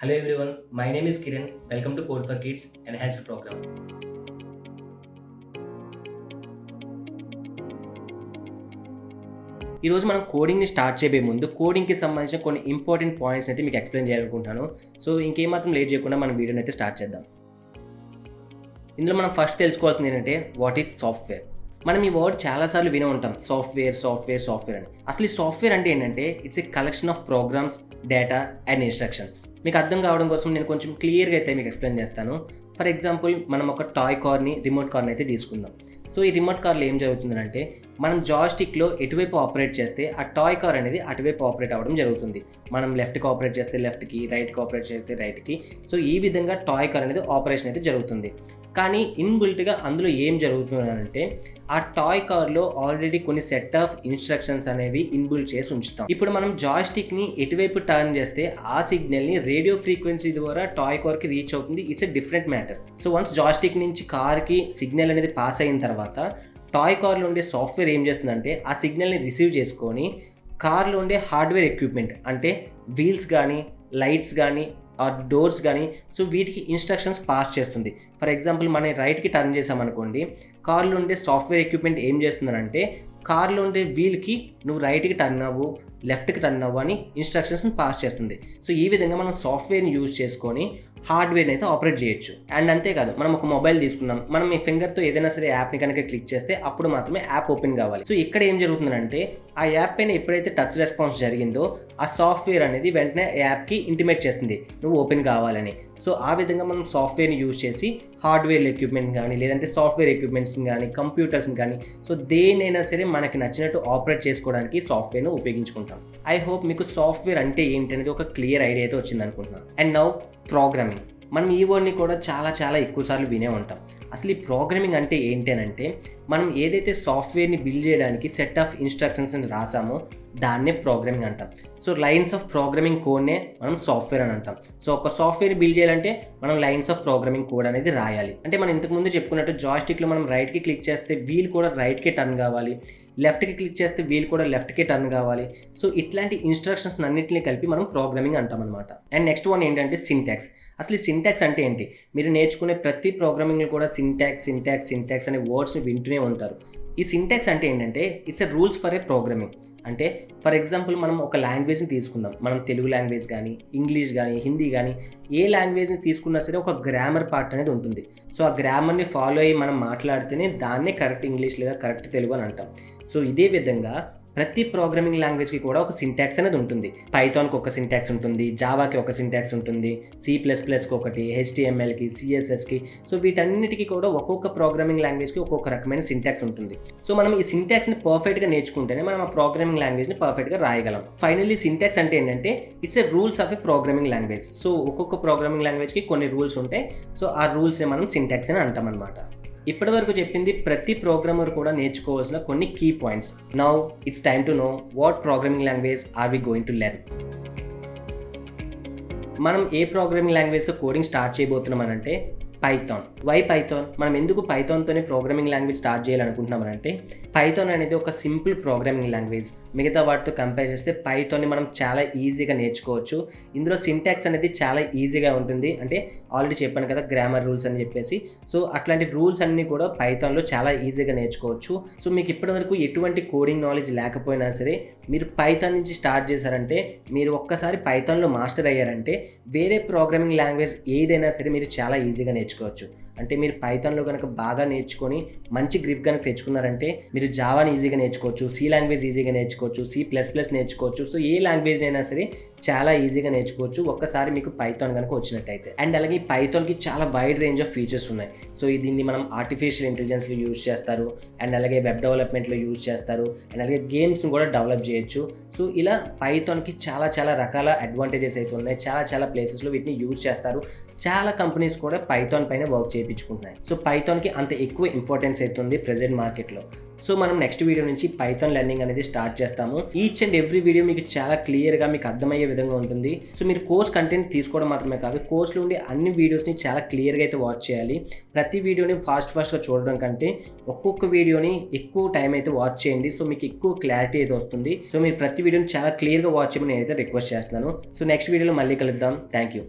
Hello everyone, my name is Kiran. Welcome to Code for Kids Enhanced Program. ఈరోజు మనం కోడింగ్ని start చేయబోయే ముందు కోడింగ్కి సంబంధించిన కొన్ని ఇంపార్టెంట్ పాయింట్స్ అయితే మీకు ఎక్స్ప్లెయిన్ చేయాలనుకుంటున్నాను. సో ఇంకేమాత్రం లేట్ చేయకుండా మనం వీడియోని అయితే స్టార్ట్ చేద్దాం. ఇందులో మనం ఫస్ట్ తెలుసుకోవాల్సింది ఏంటంటే వాట్ ఈజ్ సాఫ్ట్వేర్. మనం ఈ వర్డ్ చాలాసార్లు వినే ఉంటాం, సాఫ్ట్వేర్ అని. అసలు ఈ సాఫ్ట్వేర్ అంటే ఏంటంటే it's a collection of programs, data and instructions. మీకు అర్థం కావడం కోసం నేను కొంచెం క్లియర్గా అయితే మీకు ఎక్స్ప్లెయిన్ చేస్తాను. ఫర్ ఎగ్జాంపుల్, మనం ఒక టాయ్ కార్ని, రిమోట్ కార్ని అయితే తీసుకుందాం. సో ఈ రిమోట్ కార్లో ఏం జరుగుతుందంటే మనం జాయ్స్టిక్లో ఎటువైపు ఆపరేట్ చేస్తే ఆ టాయ్ కార్ అనేది అటువైపు ఆపరేట్ అవ్వడం జరుగుతుంది. మనం లెఫ్ట్కి ఆపరేట్ చేస్తే లెఫ్ట్కి, రైట్కి ఆపరేట్ చేస్తే రైట్కి. సో ఈ విధంగా టాయ్ కార్ అనేది ఆపరేషన్ అయితే జరుగుతుంది. కానీ ఇన్బిల్ట్గా అందులో ఏం జరుగుతుందంటే ఆ టాయ్ కార్లో ఆల్రెడీ కొన్ని సెట్ ఆఫ్ ఇన్స్ట్రక్షన్స్ అనేవి ఇన్బిల్ట్ చేసి ఉంచుతాం. ఇప్పుడు మనం జాయ్స్టిక్ని ఎటువైపు టర్న్ చేస్తే ఆ సిగ్నల్ని రేడియో ఫ్రీక్వెన్సీ ద్వారా టాయ్ కార్కి రీచ్ అవుతుంది. It's a different matter. So once joystick నుంచి కార్కి సిగ్నల్ అనేది పాస్ అయిన తర్వాత టాయ్ కార్లో ఉండే సాఫ్ట్వేర్ ఏం చేస్తుందంటే ఆ సిగ్నల్ని రిసీవ్ చేసుకొని కార్లో ఉండే హార్డ్వేర్ ఎక్విప్మెంట్ అంటే వీల్స్ కానీ, లైట్స్ కానీ, ఆ డోర్స్ కానీ, సో వీటికి ఇన్స్ట్రక్షన్స్ పాస్ చేస్తుంది. ఫర్ ఎగ్జాంపుల్, మనం రైట్కి టర్న్ చేసామనుకోండి, కార్లో ఉండే సాఫ్ట్వేర్ ఎక్విప్మెంట్ ఏం చేస్తుందంటే కార్లో ఉండే వీల్కి నువ్వు రైట్కి టర్న్ అవ్వు, లెఫ్ట్కి టర్న్ అవ్వు అని ఇన్స్ట్రక్షన్స్ని పాస్ చేస్తుంది. సో ఈ విధంగా మనం సాఫ్ట్వేర్ని యూజ్ చేసుకొని హార్డ్వేర్ని అయితే ఆపరేట్ చేయొచ్చు. అండ్ అంతేకాదు, మనం ఒక మొబైల్ తీసుకున్నాం, మనం ఈ ఫింగర్తో ఏదైనా సరే యాప్ని కనుక క్లిక్ చేస్తే అప్పుడు మాత్రమే యాప్ ఓపెన్ కావాలి. సో ఇక్కడ ఏం జరుగుతుందంటే ఆ యాప్ పైన ఎప్పుడైతే టచ్ రెస్పాన్స్ జరిగిందో ఆ సాఫ్ట్వేర్ అనేది వెంటనే యాప్కి ఇంటిమేట్ చేస్తుంది నువ్వు ఓపెన్ కావాలని. సో ఆ విధంగా మనం సాఫ్ట్వేర్ని యూజ్ చేసి హార్డ్వేర్ ఎక్విప్మెంట్ కానీ, లేదంటే సాఫ్ట్వేర్ ఎక్విప్మెంట్స్ని కానీ, కంప్యూటర్స్ని కానీ, సో దేనైనా సరే మనకి నచ్చినట్టు ఆపరేట్ చేసుకోవడానికి సాఫ్ట్వేర్ను ఉపయోగించుకుంటాం. ఐ హోప్ మీకు సాఫ్ట్వేర్ అంటే ఏంటి అనేది ఒక క్లియర్ ఐడియా అయితే వచ్చింది అనుకుంటున్నాను. And now programming. మనం ఈ వర్డ్ని కూడా చాలా ఎక్కువసార్లు వినే ఉంటాం. అసలు ఈ ప్రోగ్రామింగ్ అంటే ఏంటంటే మనం ఏదైతే సాఫ్ట్వేర్ని బిల్డ్ చేయడానికి సెట్ ఆఫ్ ఇన్స్ట్రక్షన్స్ని రాసామో దాన్నే ప్రోగ్రామింగ్ అంటాం. సో లైన్స్ ఆఫ్ ప్రోగ్రామింగ్ కోడ్నే మనం సాఫ్ట్వేర్ అని అంటాం. సో ఒక సాఫ్ట్వేర్ని బిల్డ్ చేయాలంటే మనం లైన్స్ ఆఫ్ ప్రోగ్రామింగ్ కోడ్ అనేది రాయాలి. అంటే మనం ఇంతకుముందు చెప్పుకున్నట్టు జాయ్స్టిక్లో మనం రైట్కి క్లిక్ చేస్తే వీల్ కూడా రైట్కే టర్న్ కావాలి, లెఫ్ట్కి క్లిక్ చేస్తే వీల్ కూడా లెఫ్ట్కే టర్న్ కావాలి. సో ఇట్లాంటి ఇన్స్ట్రక్షన్స్ అన్నింటినీ కలిపి మనం ప్రోగ్రామింగ్ అంటాం అనమాట. అండ్ నెక్స్ట్ వన్ ఏంటంటే సింటాక్స్. అసలు ఈ సింటాక్స్ అంటే ఏంటి? మీరు నేర్చుకునే ప్రతి ప్రోగ్రామింగ్లో కూడా సింటాక్స్ అనే వర్డ్స్ని వింటూనే ఉంటారు. ఈ సింటాక్స్ అంటే ఏంటంటే it's a rules for a programming. అంటే ఫర్ ఎగ్జాంపుల్, మనం ఒక లాంగ్వేజ్ని తీసుకుందాం, మనం తెలుగు లాంగ్వేజ్ కానీ, ఇంగ్లీష్ కానీ, హిందీ కానీ, ఏ లాంగ్వేజ్ని తీసుకున్నా సరే ఒక గ్రామర్ పార్ట్ అనేది ఉంటుంది. సో ఆ గ్రామర్ని ఫాలో అయ్యి మనం మాట్లాడితేనే దాన్నే కరెక్ట్ ఇంగ్లీష్ లేదా కరెక్ట్ తెలుగు అని అంటాం. సో ఇదే విధంగా ప్రతి ప్రోగ్రామింగ్ లాంగ్వేజ్కి కూడా ఒక సింటాక్స్ అనేది ఉంటుంది. పైథాన్కి ఒక సింటాక్స్ ఉంటుంది, జావాకి ఒక సింటాక్స్ ఉంటుంది, C++కి ఒకటి, HTMLకి, CSSకి. సో వీటన్నిటికీ కూడా ఒక్కొక్క ప్రోగ్రామింగ్ లాంగ్వేజ్కి ఒక్కొక్క రకమైన సింటాక్స్ ఉంటుంది. సో మనం ఈ సింటాక్స్ని పర్ఫెక్ట్గా నేర్చుకుంటేనే మనం ఆ ప్రోగ్రామింగ్ లాంగ్వేజ్ని పర్ఫెక్ట్గా రాయగలం. ఫైనల్లీ సింటాక్స్ అంటే ఏంటంటే it's A rules of A programming language. So ఒక్కొక్క ప్రోగ్రామింగ్ లాంగ్వేజ్కి కొన్ని రూల్స్ ఉంటాయి. సో ఆ రూల్స్ని మనం సింటాక్స్ అని అంటాం అనమాట. ఇప్పటి వరకు చెప్పింది ప్రతి ప్రోగ్రామర్ కూడా నేర్చుకోవాల్సిన కొన్ని key points. Now it's time to know what programming language are we going to learn. మనం ఏ ప్రోగ్రామింగ్ లాంగ్వేజ్తో కోడింగ్ స్టార్ట్ చేయబోతున్నామనంటే పైథాన్. Why Python? మనం ఎందుకు పైథాన్తోనే ప్రోగ్రామింగ్ లాంగ్వేజ్ స్టార్ట్ చేయాలనుకుంటున్నామంటే పైథాన్ అనేది ఒక సింపుల్ ప్రోగ్రామింగ్ లాంగ్వేజ్. మిగతా వాటితో కంపేర్ చేస్తే పైథాన్ని మనం చాలా ఈజీగా నేర్చుకోవచ్చు. ఇందులో సింటాక్స్ అనేది చాలా ఈజీగా ఉంటుంది. అంటే ఆల్రెడీ చెప్పాను కదా, గ్రామర్ రూల్స్ అని చెప్పేసి. సో అట్లాంటి రూల్స్ అన్నీ కూడా పైథాన్లో చాలా ఈజీగా నేర్చుకోవచ్చు. సో మీకు ఇప్పటివరకు ఎటువంటి కోడింగ్ నాలెడ్జ్ లేకపోయినా సరే మీరు పైథాన్ నుంచి స్టార్ట్ చేశారంటే, మీరు ఒక్కసారి పైథాన్లో మాస్టర్ అయ్యారంటే వేరే ప్రోగ్రామింగ్ లాంగ్వేజ్ ఏదైనా సరే మీరు చాలా ఈజీగా నేర్చుకోవచ్చు. అంటే మీరు పైథాన్లో కనుక బాగా నేర్చుకొని మంచి గ్రిప్ కనుక తెచ్చుకున్నారంటే మీరు జావాని ఈజీగా నేర్చుకోవచ్చు, C లాంగ్వేజ్ ఈజీగా నేర్చుకోవచ్చు, C++ నేర్చుకోవచ్చు. సో ఏ లాంగ్వేజ్ అయినా సరే చాలా ఈజీగా నేర్చుకోవచ్చు ఒక్కసారి మీకు పైథాన్ కనుక వచ్చినట్టయితే. అండ్ అలాగే పైథాన్కి చాలా వైడ్ రేంజ్ ఆఫ్ ఫీచర్స్ ఉన్నాయి. సో దీన్ని మనం ఆర్టిఫిషియల్ ఇంటెలిజెన్స్లో యూజ్ చేస్తారు, అండ్ అలాగే వెబ్ డెవలప్మెంట్లో యూజ్ చేస్తారు, అండ్ అలాగే గేమ్స్ని కూడా డెవలప్ చేయొచ్చు. సో ఇలా పైథాన్కి చాలా రకాల అడ్వాంటేజెస్ అయితే ఉన్నాయి. చాలా ప్లేసెస్లో వీటిని యూజ్ చేస్తారు. చాలా కంపెనీస్ కూడా పైథాన్ పైన వర్క్ చేయించుకుంటున్నాయి. సో పైథాన్కి అంత ఎక్కువ ఇంపార్టెన్స్ అవుతుంది ప్రెజెంట్ మార్కెట్లో. సో మనం నెక్స్ట్ వీడియో నుంచి పైథాన్ లెర్నింగ్ అనేది స్టార్ట్ చేస్తాము. ఈచ్ అండ్ ఎవ్రీ వీడియో మీకు చాలా క్లియర్గా మీకు అర్థమయ్యే విధంగా ఉంటుంది. సో మీరు కోర్స్ కంటెంట్ తీసుకోవడం మాత్రమే కాదు, కోర్స్లో ఉండే అన్ని వీడియోస్ని చాలా క్లియర్గా అయితే వాచ్ చేయాలి. ప్రతి వీడియోని ఫాస్ట్గా చూడడం కంటే ఒక్కొక్క వీడియోని ఎక్కువ టైం అయితే వాచ్ చేయండి. సో మీకు ఎక్కువ క్లారిటీ అయితే వస్తుంది. సో మీరు ప్రతి వీడియోని చాలా క్లియర్గా వాచ్ చేయమని నేనైతే రిక్వెస్ట్ చేస్తున్నాను. సో నెక్స్ట్ వీడియోలో మళ్ళీ కలుద్దాం. Thank you.